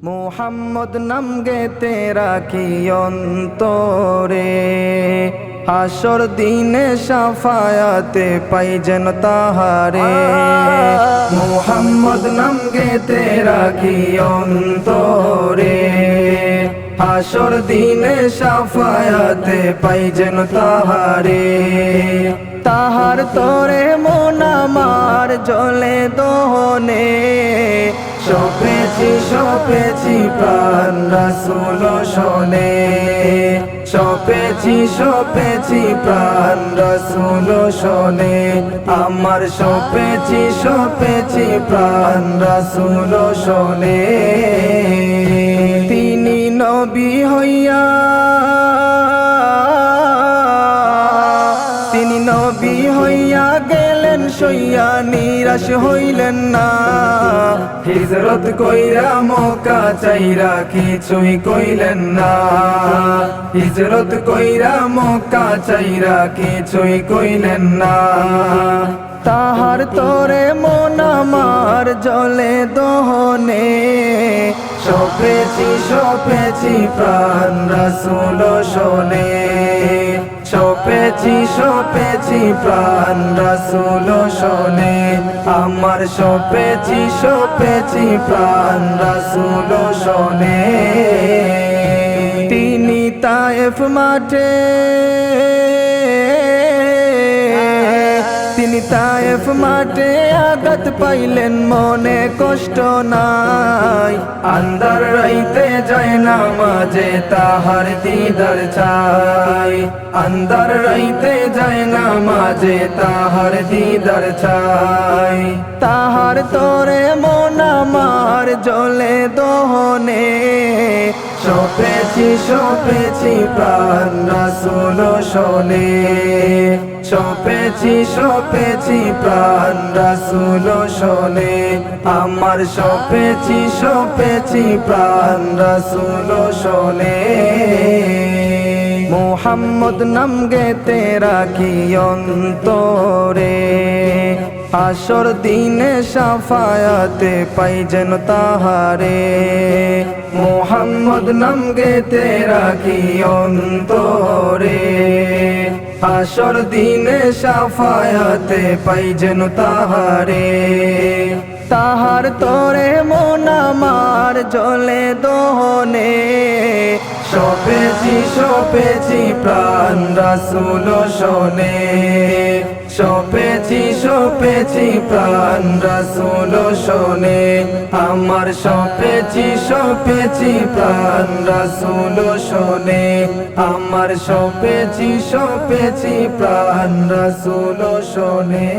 মুহাম্মদ নাম গেতে রাখি অন্তরে, হাসর দিনে শাফায়াতে পাই যেন তাহারে। মুহাম্মদ নাম গেতে রাখি অন্তরে, হাসর দিনে শাফায়াতে পাই যেন তাহারে। তাহার তরে মন আমার জ্বলে দহনে, সপেছি প্রাণ রাসূল শোনে, সপেছি প্রাণ রাসূল শোনে, আমার সপেছি প্রাণ রাসূল শোনে। তিনি নবী হইয়া, তিনি নবী হইয়া গেলেন সইয়া, নিরাশ হইলেন না। হিজরত কইরা মক্কা চাইরা কিছুই কইলেন না, হিজরত কইরা মক্কা চাইরা কিছুই কইলেন না। তাহার তরে মন আমার জ্বলে দহনে, সপেছি প্রাণ রাসূল শোনে, সপেছি প্রাণ রাসূল শোনে, আমার সপেছি প্রাণ রাসূল শোনে। তিনি তায়েফ মাঠে, তিনি তায়েফ মাঠে আঘাত পাইলেন, মনে কষ্ট নাই। আন্ধার রাইতে যায় নামাজে তাহার দিদার চাই, আন্ধার রাইতে যায় নামাজে তাহার দিদার চাই। তাহার তরে মন আমার জ্বলে দহনে, সপেছি প্রাণ রাসূল শোনে, সপেছি প্রাণ রাসূল শোনে, আমার সপেছি প্রাণ রাসূল শোনে। মুহাম্মদ নাম গেতে রাখি অন্তরে, হাসর দিনে শাফায়াতে পাই যেন তাহারে। মুহাম্মদ নাম গেতে রাখি অন্তরে, হাসর দিনে শাফায়াতে পাই যেন তাহারে। তাহার তরে মন আমার জ্বলে দহনে, সপেছি প্রাণ রাসূল শোনে, সপেছি প্রাণ রাসূল শোনে, আমার সপেছি প্রাণ রাসূল শোনে, আমার সপেছি প্রাণ রাসূল শোনে।